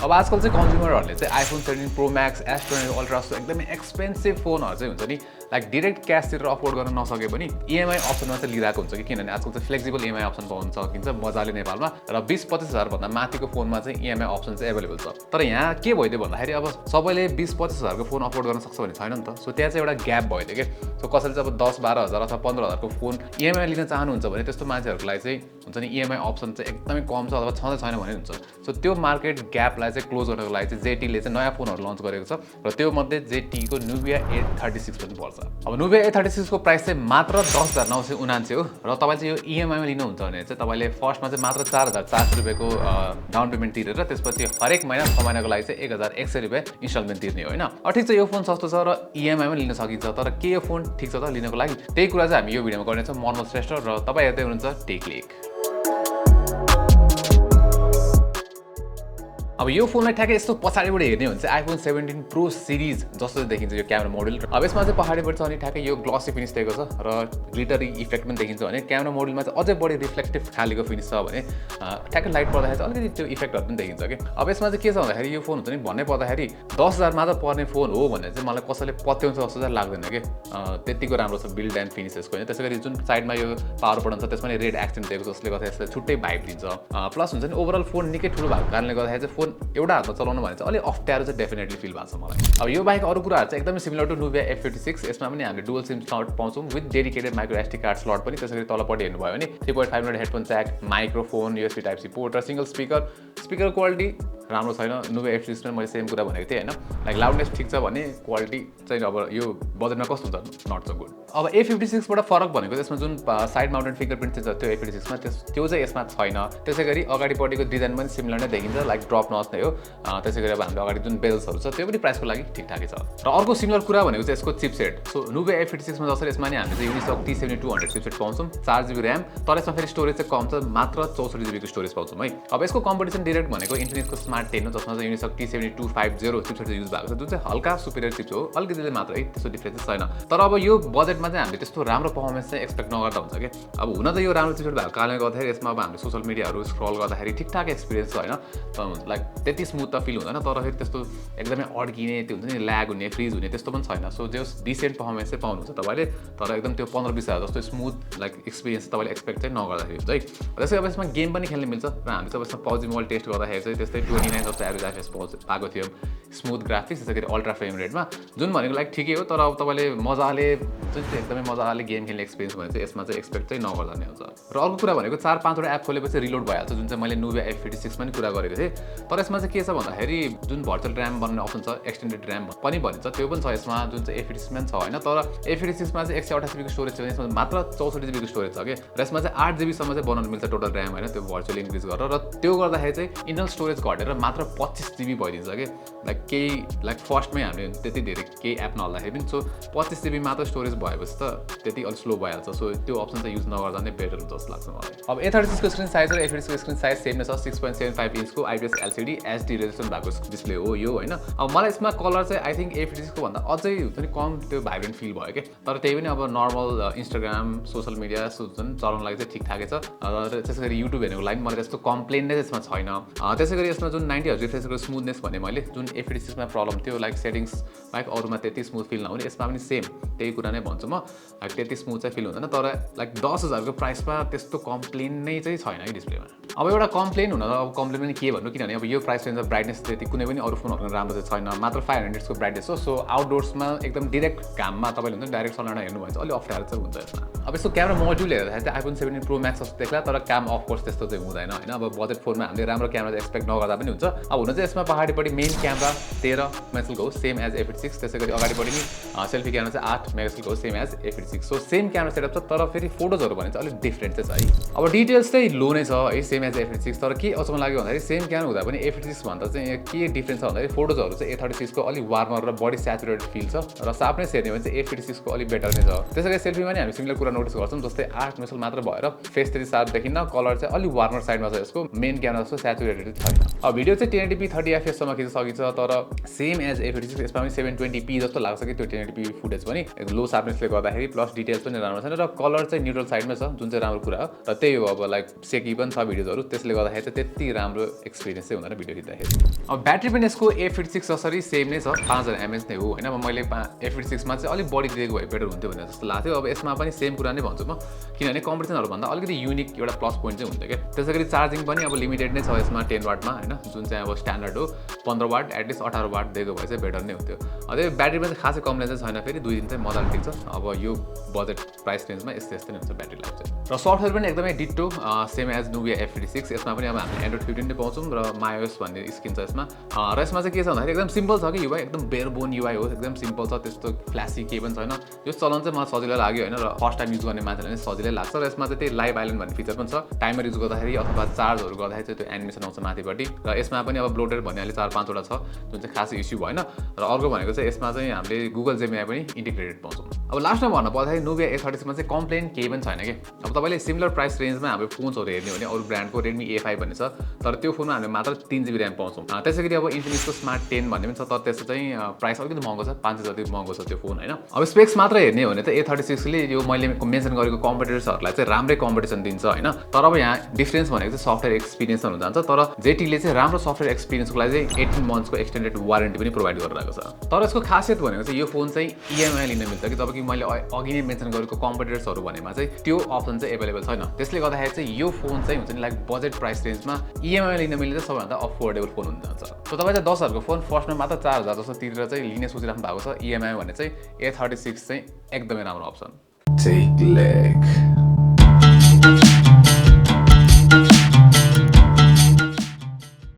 अब आजकल चाहिँ कन्ज्युमरहरूले चाहिँ iPhone 17 pro Max S20 ultra जस्तो एकदमै एक्सपेन्सिभ फोनहरू चाहिँ हुन्छ नि लाइक डिरेक्ट क्यास तिरेर अफोर्ड गर्न नसके पनि EMI अप्सनमा चाहिँ लिइरहेको हुन्छ कि किनभने आजकल चाहिँ फ्लेक्सिबल EMI अप्सन पाउन सकिन्छ मजाले नेपालमा र 20-25 हजार भन्दा माथिको फोनमा चाहिँ EMI अप्सन चाहिँ एभाइलेबल छ तर यहाँ के भइदियो भन्दाखेरि अब सबैले 20-25 हजारको फोन अफोर्ड गर्न सक्छ भन्ने छैन नि त सो त्यहाँ चाहिँ एउटा ग्याप भइदियो के सो कसैले चाहिँ अब 10-12 हजार अथवा 15 हजारको फोन EMI लिन चाहनुहुन्छ भने त्यस्तो मान्छेहरूको लागि चाहिँ हुन्छ नि EMI अप्सन चाहिँ एकदमै कम छ अथवा छँदै छैन भने हुन्छ सो त्यो मार्केट ग्यापलाई चाहिँ क्लोज गर्नको लागि चाहिँ ZTE ले चाहिँ नयाँ फोनहरू लन्च गरेको छ र त्यो मध्ये ZTE को Nubia A36 पनि पर्छ अब Nubia A36 को प्राइस चाहिँ मात्र 10,979 हो र तपाईले चाहिँ यो EMI मा लिनुहुन्छ भने चाहिँ तपाईले फर्स्टमा चाहिँ मात्र 4,400 रुपैयाँको डाउन पेमेन्ट तिरेर त्यसपछि हरेक महिना 6 महिनाको लागि चाहिँ 1,100 रुपैयाँ इन्स्टलमेन्ट तिर्ने हो हैन ठिक छ यो फोन सस्तो छ र EMI मा लिन सकिन्छ तर के यो फोन ठिक छ त लिनको लागि त्यही कुरा चाहिँ हामी यो भिडियोमा गर्नेछौँ म अनमोल श्रेष्ठ र तपाई हेर्दै हुनुहुन्छ टेकलेक अब यो फोनलाई ठ्याक्कै यस्तो पछाडिबाट हेर्ने हो भने चाहिँ आइफोन 17 प्रो सिरिज जस्तो देखिन्छ यो क्यामेरा मोडल अब यसमा चाहिँ पछाडिबाट छ अनि ठ्याक्कै यो ग्लसी फिनिस दिएको छ र ग्लिटरी इफेक्ट पनि देखिन्छ भने क्यामेरा मोडलमा चाहिँ अझै बढी रिफ्लेक्टिभ खालीको फिनिस छ भने ठ्याक्कै लाइट पर्दाखेरि चाहिँ अलिकति त्यो इफेक्टहरू पनि देखिन्छ कि अब यसमा चाहिँ के छ भन्दाखेरि यो फोन हुन्छ नि भन्नै पर्दाखेरि 10,000 मात्र पर्ने फोन हो भने चाहिँ मलाई कसैले पत्याउँछ जस्तो चाहिँ लाग्दैन कि त्यतिको राम्रो छ बिल्ड एन्ड फिनिस यसको होइन त्यसैगरी जुन साइडमा यो पावर बटन छ त्यसमा नि रेड एक्सेन्ट दिएको छ जसले गर्दा यसले छुट्टै भाइब दिन्छ प्लस हुन्छ नि ओभरअल फोन निकै ठुलो भएको कारणले गर्दाखेरि चाहिँ फोन एउटा हातमा चलाउनु भने चाहिँ अलिक अप्ठ्यारो चाहिँ डेफिनेटली फिल भएको छ मलाई अब यो बाहेक अरू कुराहरू चाहिँ एकदमै सिमिलर टु Nubia A56 यसमा पनि हामीले डुअल सिम स्लट पाउँछौँ with dedicated micro SD card slot पनि त्यसैगरी तलपट्टि हेर्नुभयो भने 3.5 मिनट headphone jack microphone USB type C port र सिंगल स्पिकर क्वालिटी राम्रो छैन Nubia A56 मा मैले सेम कुरा भनेको थिएँ हैन लाइक लाउडनेस ठीक छ भने क्वालिटी चाहिँ अब यो बजेटमा कस्तो हुन्छ नट सो गुड अब A56 बाट फरक भनेको त्यसमा जुन साइड माउन्टेड फिंगरप्रिन्ट छ त्यो A56 मा त्यो चाहिँ यसमा छैन त्यसैगरी अगाडिपट्टिको डिजाइन पनि सिमिलर नै देखिन्छ लाइक ड्रप नच नै हो त्यसैगरी अब हाम्रो अगाडि जुन बेल्सहरू छ त्यो पनि प्राइसको लागि ठिकठाकै छ र अर्को सिमिलर कुरा भनेको चाहिँ यसको चिपसेट सो Nubia A56 मा जसरी यसमा नि हामीले चाहिँ युनिसक T7200 चिपसेट पाउँछौँ 4GB र्याम तर यसमा फेरि स्टोरेज चाहिँ कम छ मात्र 64GB को स्टोरेज पाउँछौँ है अब यसको कम्पिटिसन डाइरेक्ट भनेको इन्फिनिक्सको स्मार्ट 10 हो जसमा चाहिँ युनिसक T7250 चिपसेट युज भएको छ जुन चाहिँ हल्का सुपिरियर चिप हो अलिकति मात्र है त्यस्तो डिफरेन्स छैन तर अब यो बजेटमा चाहिँ हामीले त्यस्तो राम्रो परफर्मेन्स चाहिँ एक्सपेक्ट नगर्दा हुन्छ कि अब हुन त यो राम्रो चिपसेट भएको कारणले गर्दाखेरि यसमा अब हामीले सोशल मिडियाहरू स्क्रल गर्दाखेरि ठिकठाक एक्सपिरियन्स छ हैन लाइक त्यति स्मुथ त फिल हुँदैन तर फेरि त्यस्तो एकदमै अड्किने त्यो हुन्छ नि ल्याग हुने फ्रिज हुने त्यस्तो पनि छैन सो जो डिसेन्ट परफर्मेन्स चाहिँ पाउनुहुन्छ तपाईले तर एकदम त्यो 15-20 हजार जस्तो स्मुथ लाइक एक्सपिरियन्स तपाईले एक्सपेक्ट चाहिँ नगर्दाखेरि हुन्छ है त्यसै अब यसमा गेम पनि खेल्न मिल्छ र हामी चाहिँ यसमा PUBG मोबाइल टेस्ट गर्दाखेरि चाहिँ त्यस्तै 29 जस्तो एभरेज FPS पाएको थियो स्मुथ ग्राफिक्स त्यसैगरी अल्ट्रा फ्रेम रेटमा जुन भनेको लाइक ठिकै हो तर अब तपाईले मजाले जुन चाहिँ एकदमै मजाले गेम खेल्ने एक्सपिरियन्स भने चाहिँ यसमा चाहिँ एक्सपेक्ट चाहिँ नगर्दा नै हुन्छ र अर्को कुरा भनेको 4-5 वटा एप खोलेपछि रिलोड भइहाल्छ जुन चाहिँ मैले Nubia A56 मा नि कुरा गरेको थिएँ तर यसमा चाहिँ के छ भन्दाखेरि जुन भर्चुअल र्याम बनाउने अप्सन छ एक्सटेन्डेड र्याम पनि भनिन्छ त्यो पनि छ यसमा जुन चाहिँ A56 मा छ हैन तर A56 मा चाहिँ 128GB को स्टोरेज छ भने यसमा मात्र 64GB को स्टोरेज छ के र यसमा चाहिँ 8GB सम्म चाहिँ बनाउन मिल्छ टोटल र्याम हैन त्यो भर्चुअल इन्क्रिज गरेर र त्यो गर्दाखेरि चाहिँ इन्टरनल स्टोरेज घटेर मात्र 25GB भइदिन्छ के लाइक केही लाइक फर्स्टमै हामीले त्यति धेरै केही एप नहाल्दाखेरि पनि सो 25GB मात्र स्टोरेज भएपछि त त्यति अलि स्लो भइहाल्छ सो त्यो अप्सन चाहिँ युज नगर्दा नै बेटर हुन्छ जस्तो लाग्छ मलाई अब A36 को स्क्रिन साइज र A56 को स्क्रिन साइज सेम नै छ 6.75 इन्चको IPS LCD HD रेजोल्युसन भएको डिस्प्ले हो यो हैन अब मलाई यसमा कलर चाहिँ आई थिंक A56 को भन्दा अझै हुन्छ नि कम त्यो भाइब्रेन्ट फिल भयो के तर त्यही पनि अब नर्मल इन्स्टाग्राम सोशल मिडिया जुन चलाउन लागि चाहिँ ठिकठाकै छ र त्यसैगरी युट्युब हेर्नुको लागि मलाई त्यस्तो कम्प्लेन नै यसमा छैन त्यसैगरी यसमा जुन 90Hz रिफ्रेश रेटको स्मुथनेस भने मैले जुन A56 मा प्रब्लम थियो लाइक सेटिंग्स लाइक अरूमा त्यति स्मुथ फिल नहुने यसमा पनि सेम त्यही कुरा नै भन्छु म लाइक त्यति स्मुथ चाहिँ फिल हुँदैन तर लाइक 10,000 को प्राइसमा त्यस्तो कम्प्लेन नै चाहिँ छैन है डिस्प्लेमा अब एउटा कम्प्लेन हुन त अब कम्प्लेन पनि के भन्नु किनभने अब यो प्राइस रेन्जमा ब्राइटनेस त्यति कुनै पनि अरू फोनहरुमा राम्रो चाहिँ छैन मात्र 500 को ब्राइटनेस हो सो आउटडोर्समा एकदम डाइरेक्ट घाममा तपाईले हुन्छ डाइरेक्ट सनलाइट हेर्नु भन्छ अलि अप्ठ्यारो चाहिँ हुन्छ यसमा अब यसको क्यामेरा मोड्युल हेर्दाखेरि चाहिँ आइफोन 17 प्रो म्याक्स जस्तो देख्ला तर क्याम अफ कोर्स त्यस्तो चाहिँ हुँदैन हैन अब बजेट फोनमा हामीले राम्रो क्यामेरा एक्सपेक्ट नगर्दा पनि हुन्छ अब हुन चाहिँ यसमा पछाडिपट्टि मेन क्यामेरा 13 मेगापिक्सलको हो सेम एज A56 त्यसैगरी अगाडिपट्टि नि सेल्फी क्यामेरा चाहिँ 8 मेगापिक्सलको हो same as A56 so same camera setup छ तर फेरि फोटोजहरु भने चाहिँ अलि डिफरेन्ट चाहिँ छ है अब डिटेल्स चाहिँ लो नै छ है सेम एज A56 तर के अचम्म लाग्यो भन्दाखेरि सेम क्यामेरा हुँदा पनि A56 भन्दा चाहिँ के डिफरेन्स छ भन्दाखेरि फोटोजहरु चाहिँ A36 को अलि वार्मर र बडी स्याचुरेटेड फिल छ र साफनेस हेर्ने भने चाहिँ A56 को अलि बेटर नै छ त्यसैगरी सेल्फीमा नि हामी सिमिलर कुरा नोटिस गर्छौं जस्तै 8 मेगापिक्सल मात्र भएर फेस त्यति साफ देखिन्न कलर चाहिँ अलि वार्मर साइडमा छ यसको मेन क्यामेरा जस्तो स्याचुरेटेड छैन अब भिडियो चाहिँ 1080p 30fps सम्म खिच्न सकिन्छ तर सेम एज A56 यसमा पनि 720p जस्तो लाग्छ कि त्यो 1080p फुटेज पनि लो शार्पनेसले गर्दाखेरि प्लस डिटेल्स पनि राम्रो छैन र कलर चाहिँ न्युट्रल साइडमा छ जुन चाहिँ राम्रो कुरा हो र त्यही हो अब लाइक सेकी पनि छ भिडियोजहरू त्यसले गर्दाखेरि चाहिँ त्यति राम्रो एक्सपिरियन्स चाहिँ हुँदैन भिडियो खिच्दाखेरि अब ब्याट्री पनि यसको A56 जसरी सेम नै छ 5000 mAh नै हो हैन मैले A56 मा चाहिँ अलिक बढी दिएको भए बेटर हुन्थ्यो भनेर जस्तो लाग्थ्यो अब यसमा पनि सेम कुरा नै भन्छु म किनभने कम्पिटिसनहरु भन्दा अलिकति युनिक एउटा प्लस पोइन्ट चाहिँ हुन्छ के त्यसैगरी चार्जिङ पनि अब लिमिटेड नै छ यसमा 10 वाटमा हैन जुन चाहिँ अब स्ट्यान्डर्ड हो 15 वाट एटलिस्ट 18 वाट दिएको भए चाहिँ बेटर नै हुन्थ्यो अझै ब्याट्रीमा चाहिँ खासै कम्प्लेन चाहिँ छैन फेरि 2 दिन चाहिँ मजाले टिक्छ अब यो बजेट प्राइस रेन्जमा यस्तै नै हुन्छ ब्याट्री लाइफ चाहिँ र सफ्टवेयर पनि एकदमै ditto same as Nubia A36 यसमा पनि अब हामीले एन्ड्रोइड 15 नै पाउँछौँ र माइओएस भन्ने स्किन छ यसमा र यसमा चाहिँ के छ भन्दाखेरि एकदम सिम्पल छ कि युआई एकदम बेयर बोन युआई हो एकदम सिम्पल छ त्यस्तो फ्ल्यासी केही पनि छैन यो चलन चाहिँ मलाई सजिलो लाग्यो हैन र फर्स्ट टाइम युज गर्ने मान्छेलाई नै सजिलै लाग्छ र यसमा चाहिँ त्यही लाइभ आइल्यान्ड भन्ने फिचर पनि छ टाइमर युज गर्दाखेरि अथवा चार्जहरू गर्दाखेरि चाहिँ त्यो एनिमेसन आउँछ माथिपट्टि र यसमा पनि अब ब्लोटेड भन्ने अहिले 4-5 वटा छ जुन चाहिँ खासै इस्यु भएन र अर्को भनेको चाहिँ यसमा चाहिँ हामीले गुगल जेमिनाई पनि इन्टिग्रेटेड पाउँछौँ अब लास्टमा भन्नु पर्दाखेरि Nubia A36 मा चाहिँ कम्प्लेन केही पनि छैन के अब तपाईले सिमिलर प्राइस रेन्जमा हाम्रो फोन्सहरु हेर्ने हो भने अरु ब्रान्डको Redmi A5 भन्ने छ तर त्यो फोनमा हामीले मात्र 3GB RAM पाउँछौँ त्यसैगरी अब Infinixको Smart 10 भन्ने पनि छ तर त्यसको चाहिँ प्राइस अलिकति महँगो छ 5000 जति महँगो छ त्यो फोन हैन अब स्पेक्स मात्र हेर्ने हो भने त A36 ले यो मैले मेन्सन गरेको कम्पिटिटर्सहरुलाई चाहिँ राम्रै कम्पिटिसन दिन्छ हैन तर अब यहाँ डिफरेन्स भनेको चाहिँ सफ्टवेयर एक्सपिरियन्स हुन जान्छ तर ZTE ले चाहिँ राम्रो सफ्टवेयर एक्सपिरियन्सको लागि चाहिँ 18 मन्थ्सको एक्सटेन्डेड वारेन्टी पनि प्रोभाइड गरिरहेको छ तर यसको खासियत भनेको चाहिँ यो फोन चाहिँ EMI लिन मिल्छ कि जबकि मैले अघि नै मेन्सन गरेको कम्पिटिटर्सहरु भनेमा चाहिँ त्यो अप्सन चाहिँ अवेलेबल छैन त्यसले गर्दाखेरि चाहिँ यो फोन चाहिँ हुन्छ नि लाइक बजेट प्राइस रेन्जमा EMI लिन मिल्ने चाहिँ सबैभन्दा अफोर्डेबल फोन हुन जान्छ सो तपाईँ चाहिँ 10,000 को फोन फर्स्टमा मात्र 4,000 जस्तो तिरेर चाहिँ लिने सोचिराख्नु भएको छ EMI भने चाहिँ A36 चाहिँ एकदमै राम्रो अप्सन TechLekh